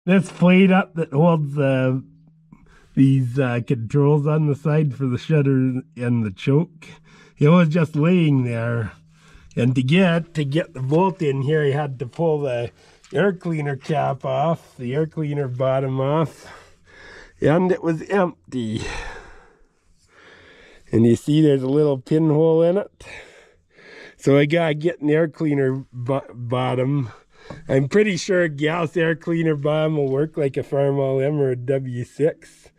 this plate up that holds these controls on the side for the shutter and the choke. It was just laying there. And to get the bolt in here, I had to pull the air cleaner cap off, the air cleaner bottom off, and it was empty. And you see there's a little pinhole in it. So I gotta get an air cleaner bottom. I'm pretty sure a gas air cleaner bottom will work like a Farmall M or a W6.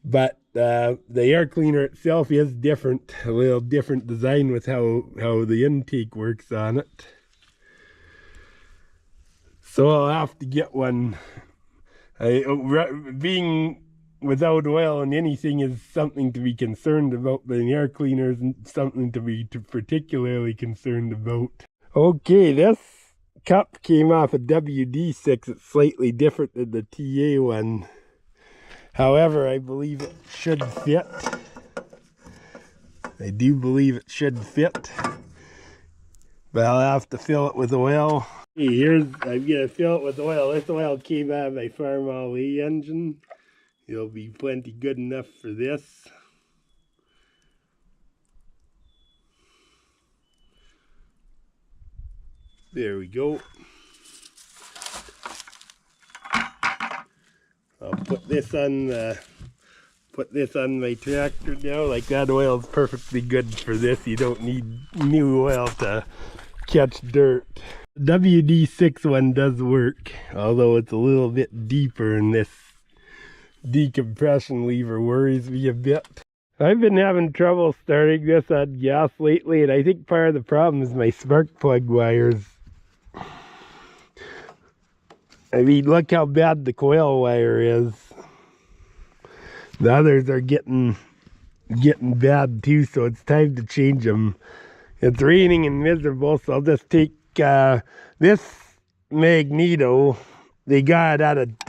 But the air cleaner itself is different, a little different design with how the intake works on it. So I'll have to get one. Being without oil in anything is something to be concerned about, but an air cleaner isn't something to be particularly concerned about. Okay, this cup came off a WD6. It's slightly different than the TA one. However, I believe it should fit. I do believe it should fit. But I'll have to fill it with oil. I'm gonna fill it with oil. This oil came out of my Farmall E engine. It'll be plenty good enough for this. There we go. I'll put this on my tractor now. Like, that oil is perfectly good for this. You don't need new oil to catch dirt. The WD6 one does work, although it's a little bit deeper, and this decompression lever worries me a bit. I've been having trouble starting this on gas lately, and I think part of the problem is my spark plug wires. I mean, look how bad the coil wire is. The others are getting bad too, so it's time to change them. It's raining and miserable, so I'll just take this Magneto. They got out of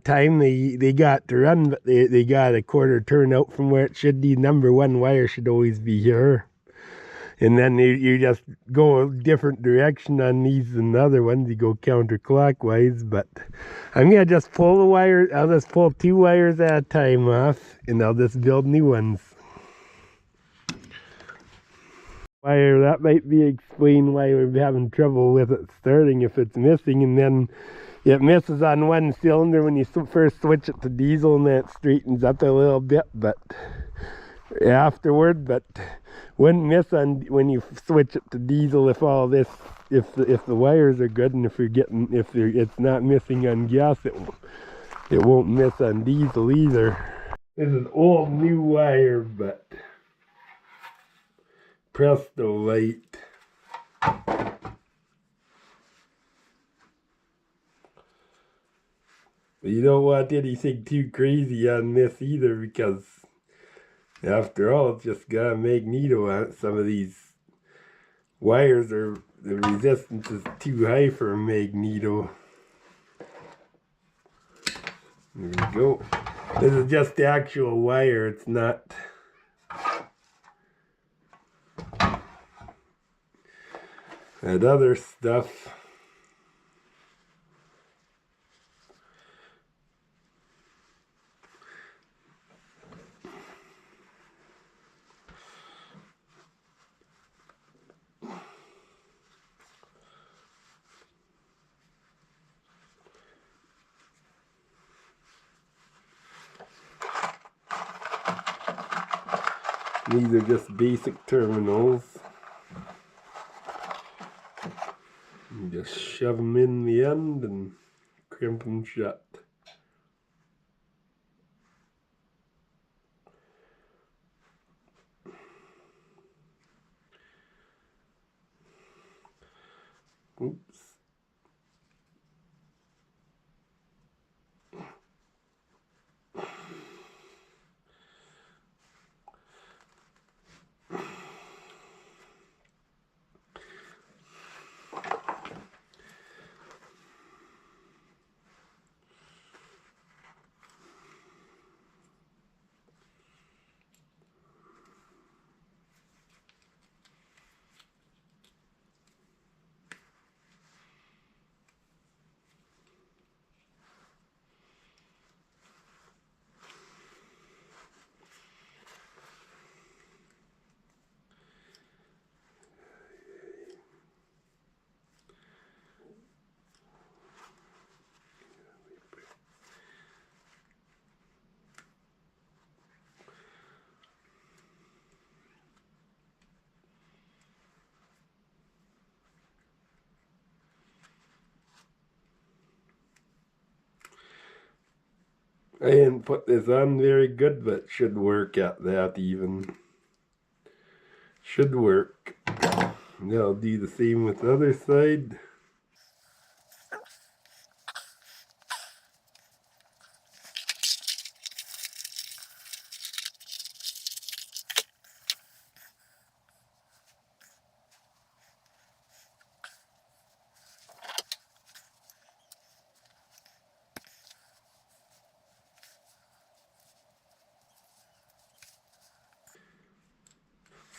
time they got to run, but they got a quarter turn out from where it should be. Number one wire should always be here. And then you just go a different direction on these than the other ones. You go counterclockwise, but I'm going to just pull the wire. I'll just pull 2 wires at a time off, and I'll just build new ones. Wire, that might explain why we're having trouble with it starting if it's missing, and then it misses on one cylinder when you first switch it to diesel, and then it straightens up a little bit, but afterward, but wouldn't miss on when you switch it to diesel if all this, if the wires are good, and it's not missing on gas, it won't miss on diesel either. This is old new wire, but presto light. But you don't want anything too crazy on this either, because after all, it's just got a Magneto on it. Some of these wires the resistance is too high for a Magneto. There we go. This is just the actual wire, it's not that other stuff. These are just basic terminals. You just shove them in the end and crimp them shut. Oops. I didn't put this on very good, but should work at that even. Should work. Now I'll do the same with the other side.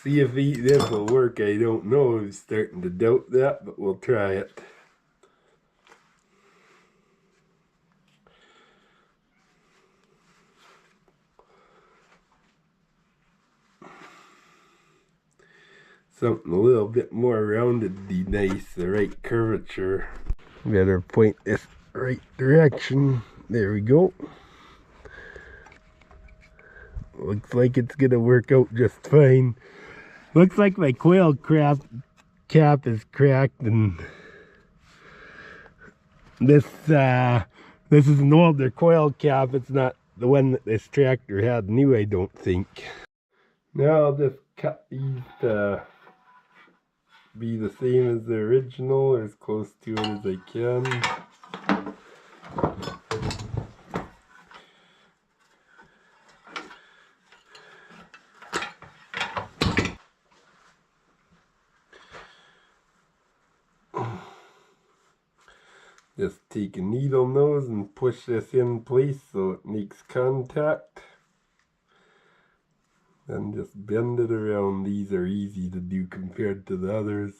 See if this will work. I don't know. I'm starting to doubt that, but we'll try it. Something a little bit more rounded would be nice, the right curvature. Better point this right direction. There we go. Looks like it's gonna work out just fine. Looks like my coil cap is cracked, and this is an older coil cap. It's not the one that this tractor had new, I don't think. Now I'll just cut these to be the same as the original, or as close to it as I can. Just take a needle nose and push this in place so it makes contact. And just bend it around. These are easy to do compared to the others.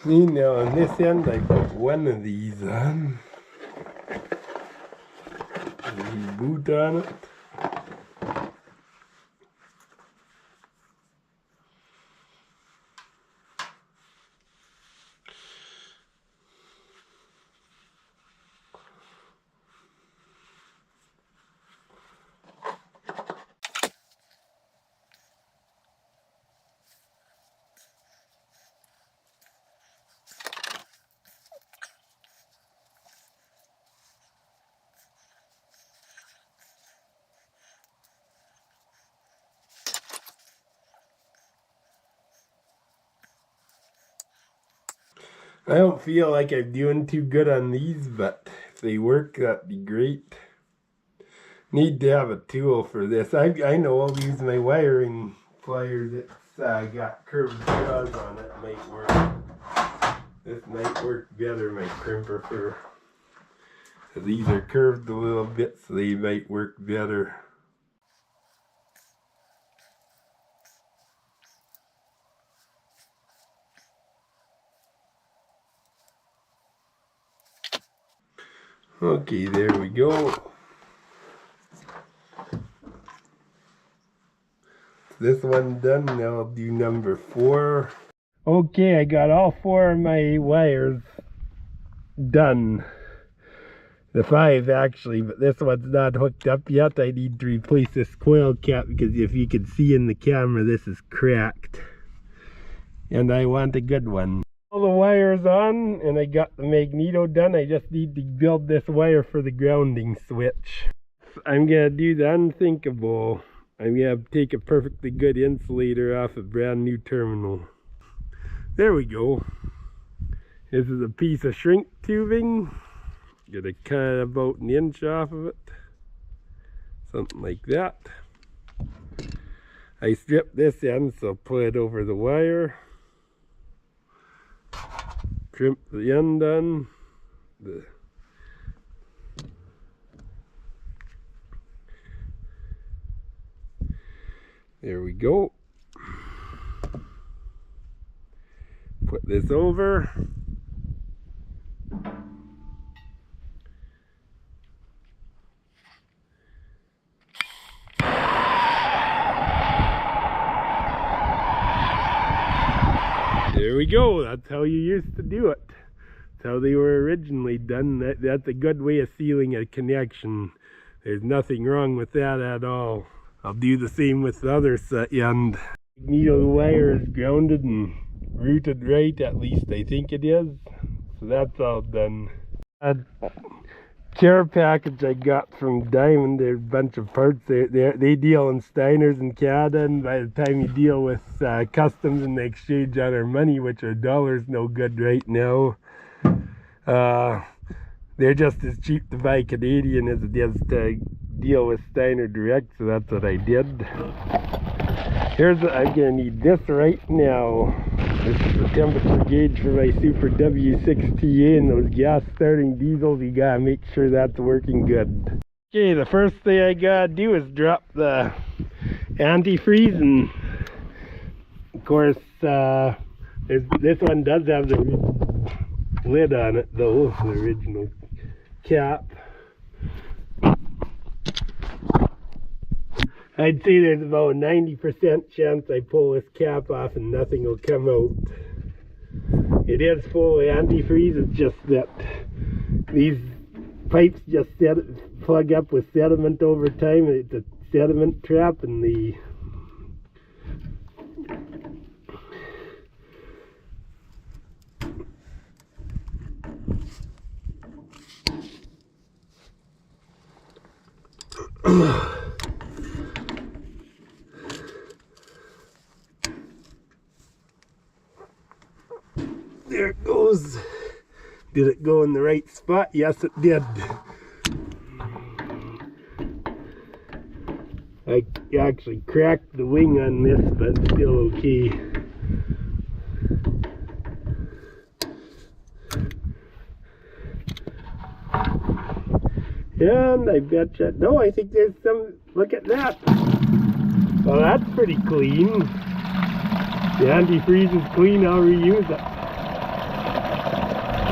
See, now on this end I put one of these on. And you boot on it. I don't feel like I'm doing too good on these, but if they work, that'd be great. Need to have a tool for this. I know I'll use my wiring pliers. It's got curved jaws on it. Might work. This might work better, my crimper for. These are curved a little bit, so they might work better. Okay, there we go. This one done. Now I'll do number 4. Okay, I got all 4 of my wires done. The 5 actually, but this one's not hooked up yet. I need to replace this coil cap because if you can see in the camera, this is cracked. And I want a good one. All the wires on, and I got the Magneto done. I just need to build this wire for the grounding switch. I'm gonna do the unthinkable. I'm gonna take a perfectly good insulator off a brand new terminal. There we go. This is a piece of shrink tubing. Gonna cut about an inch off of it. Something like that. I stripped this end, so put it over the wire. Crimp the end on. There we go. Put this over. There we go. That's how you used to do it. That's how they were originally done. That's a good way of sealing a connection. There's nothing wrong with that at all. I'll do the same with the other end. Magneto wire is grounded and routed right, at least I think it is. So that's all done. Care package I got from Diamond. There's a bunch of parts. They deal in Steiners and Canada, and by the time you deal with customs and the exchange on our money, which our dollar's no good right now, they're just as cheap to buy Canadian as it is to deal with Steiner direct, so that's what I did. I'm gonna need this right now. This is the temperature gauge for my Super W6TA, and those gas starting diesels, you gotta make sure that's working good. Okay, the first thing I gotta do is drop the antifreeze, and of course this one does have the lid on it though, the original cap. I'd say there's about a 90% chance I pull this cap off and nothing will come out. It is full of antifreeze, it's just that these pipes just plug up with sediment over time. It's a sediment trap, and the there it goes. Did it go in the right spot? Yes, it did. I actually cracked the wing on this, but still okay. And I betcha, no, I think there's some, look at that. Well, that's pretty clean. The antifreeze is clean, I'll reuse it.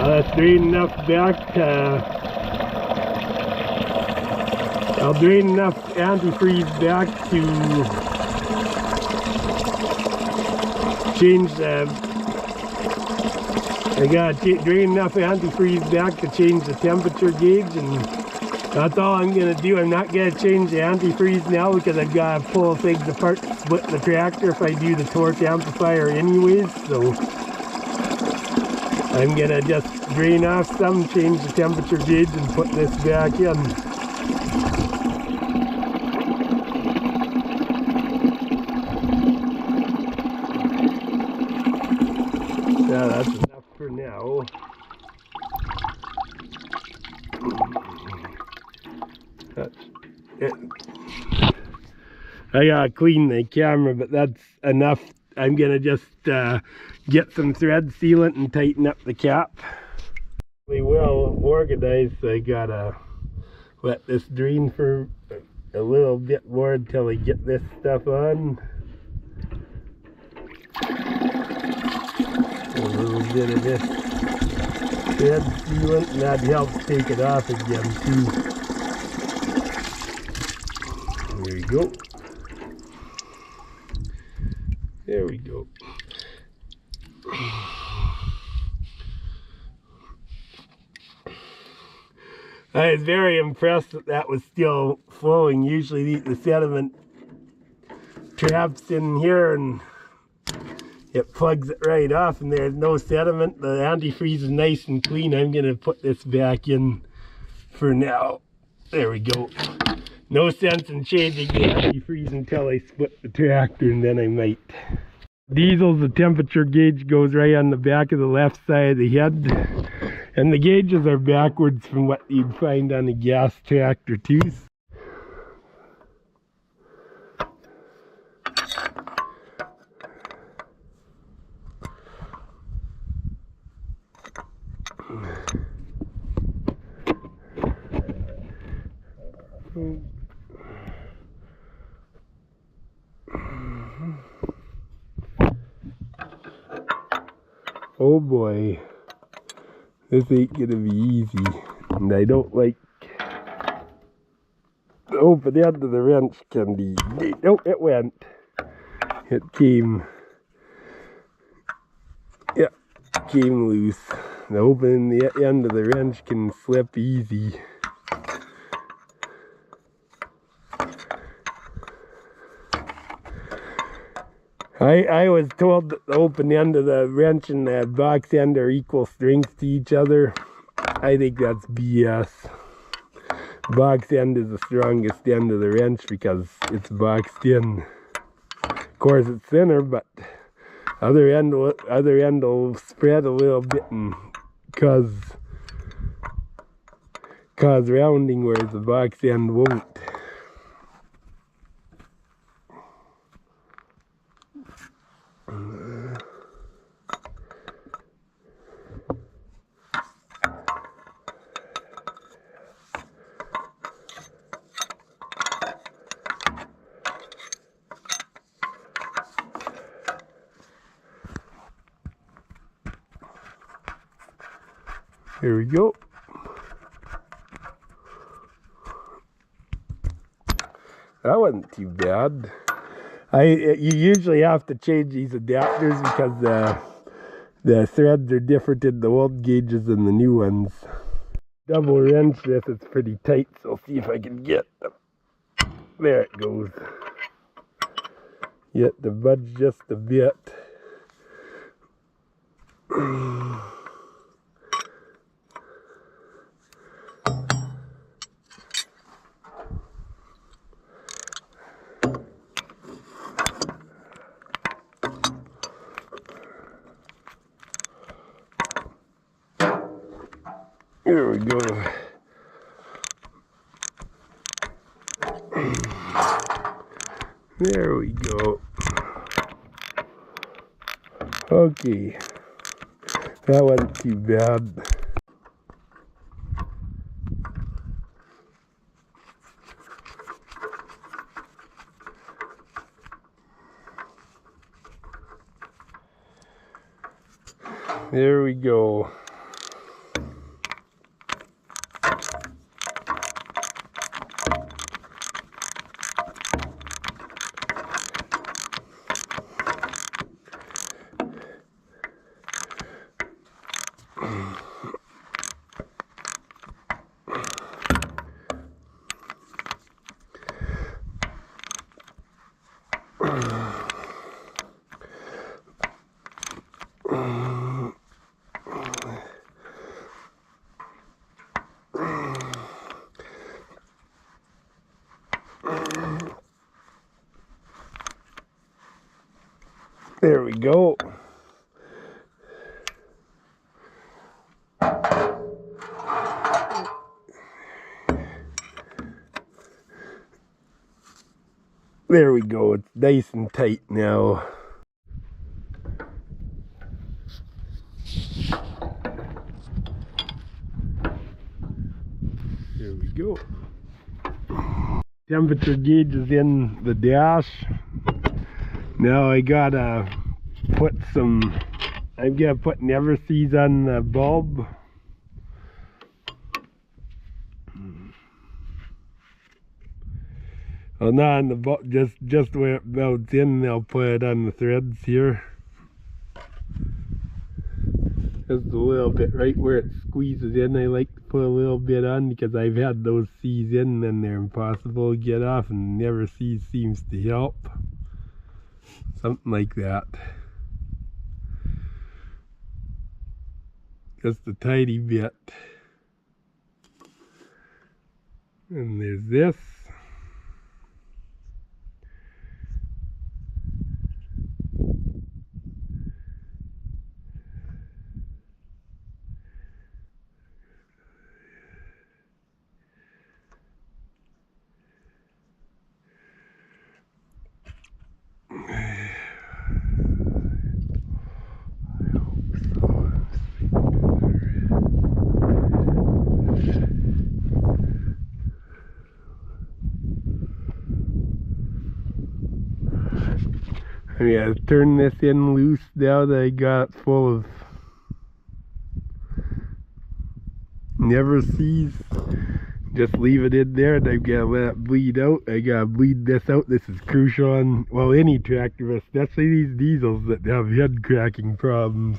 Let's drain enough back I'll drain enough antifreeze back to change I gotta drain enough antifreeze back to change the temperature gauge, and that's all I'm gonna do. I'm not gonna change the antifreeze now because I've gotta pull things apart, split the tractor if I do the torque amplifier anyways, so I'm gonna just drain off some, change the temperature gauge, and put this back in. Yeah, that's enough for now. That's it. I gotta clean the camera, but that's enough. I'm gonna just get some thread sealant and tighten up the cap. Really well organized, so I gotta let this drain for a little bit more until I get this stuff on. A little bit of this thread sealant, and that helps take it off again too. There we go. There we go. I was very impressed that that was still flowing. Usually the sediment traps in here and it plugs it right off, and there's no sediment. The antifreeze is nice and clean. I'm going to put this back in for now. There we go. No sense in changing the antifreeze until I split the tractor, and then I might. Diesel's, the temperature gauge goes right on the back of the left side of the head, and the gauges are backwards from what you'd find on a gas tractor too. Oh boy, this ain't gonna be easy, and I don't like the open end of the wrench can be, oh, it went, it came, came loose. The opening the end of the wrench can slip easy. I was told that the open end of the wrench and the box end are equal strength to each other. I think that's BS. Box end is the strongest end of the wrench because it's boxed in. Of course it's thinner, but other end will spread a little bit and cause rounding, whereas the box end won't. Here we go. That wasn't too bad. You usually have to change these adapters because the threads are different in the old gauges than the new ones. Double wrench this, it's pretty tight, so I'll see if I can get them. There it goes. Get the budge just a bit. Here we go. There we go. Okay. That wasn't too bad. There we go. There we go. There we go. It's nice and tight now. There we go. Temperature gauge is in the dash. Now I gotta put I'm gonna put never sees on the bulb. Well, not on the bulb, just where it melts in, I'll put it on the threads here. Just a little bit right where it squeezes in, I like to put a little bit on because I've had those C's in and they're impossible to get off, and never sees seems to help. Something like that. Just a tiny bit. And there's this. I'm gonna turn this in loose now that I got it full of never sees. Just leave it in there and I'm gonna let it bleed out. I gotta bleed this out. This is crucial on, well, any tractor, especially these diesels that have head cracking problems.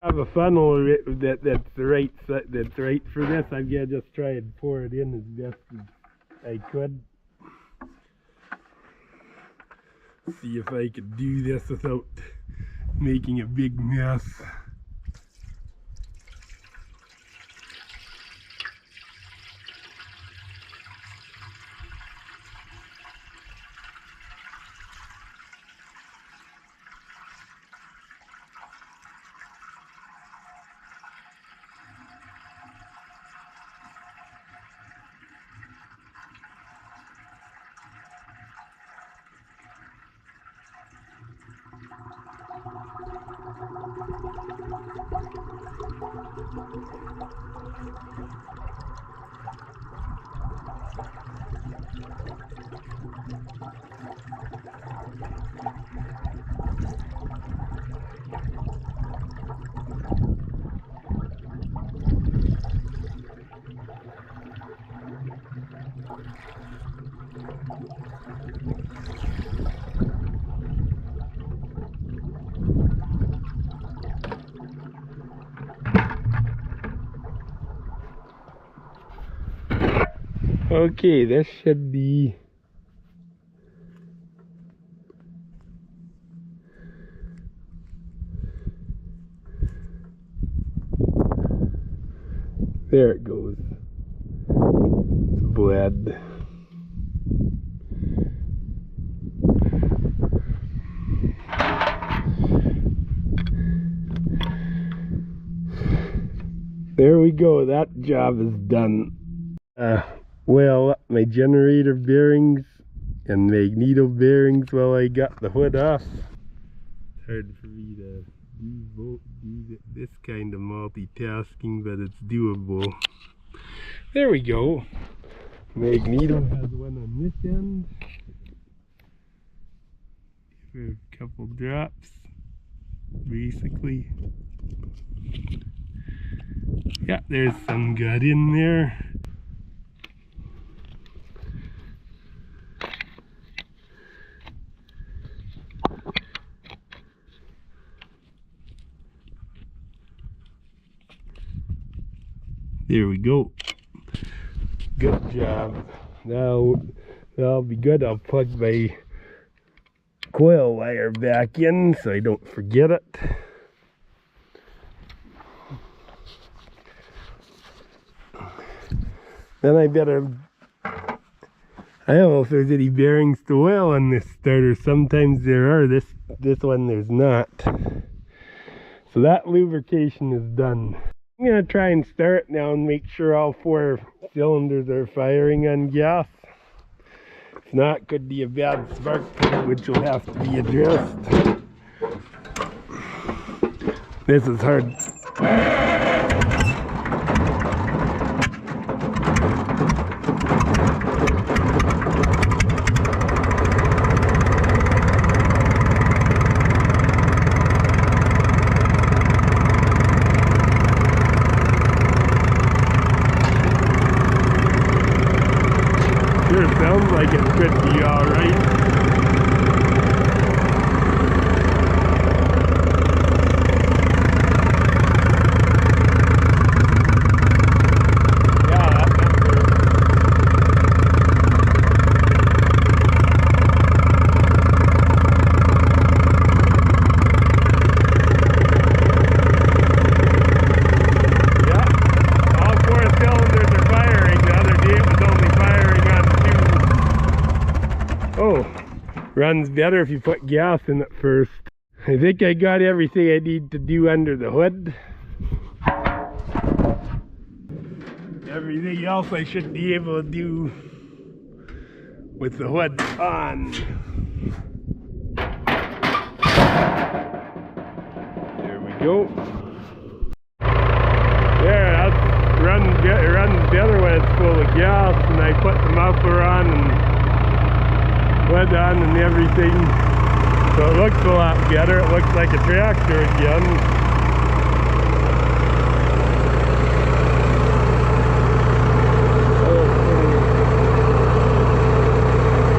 I have a funnel that's right for this. I'm gonna just try and pour it in as best as I could. See if I could do this without making a big mess. Okay, this should be there it goes. It's bled. There we go, that job is done. Well, my generator bearings and magneto bearings while I got the hood off. It's hard for me to do this kind of multitasking, but it's doable. There we go. Magneto has one on this end. For a couple drops, basically. Yeah, there's some got in there. There we go. Good job. Now that'll be good. I'll plug my coil wire back in so I don't forget it. Then I better, I don't know if there's any bearings to oil on this starter. Sometimes there are. This one there's not. So that lubrication is done. I'm going to try and start now and make sure all 4 cylinders are firing on gas. If not, could be a bad spark plug, which will have to be addressed. This is hard. Sure sounds like it could be alright. Runs better if you put gas in it first. I think I got everything I need to do under the hood. Everything else I should be able to do with the hood on. There we go. There, it runs better when it's full of gas, and I put the muffler on and hood on and everything, so it looks a lot better. It looks like a tractor again.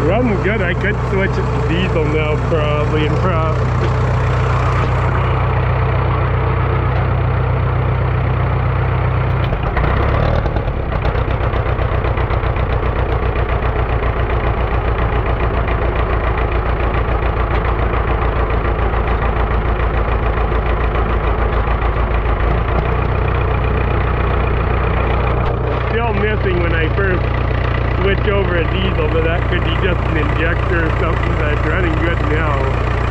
Runs good. I could switch it to diesel now probably, and could be just an injector or something, but it's running good now.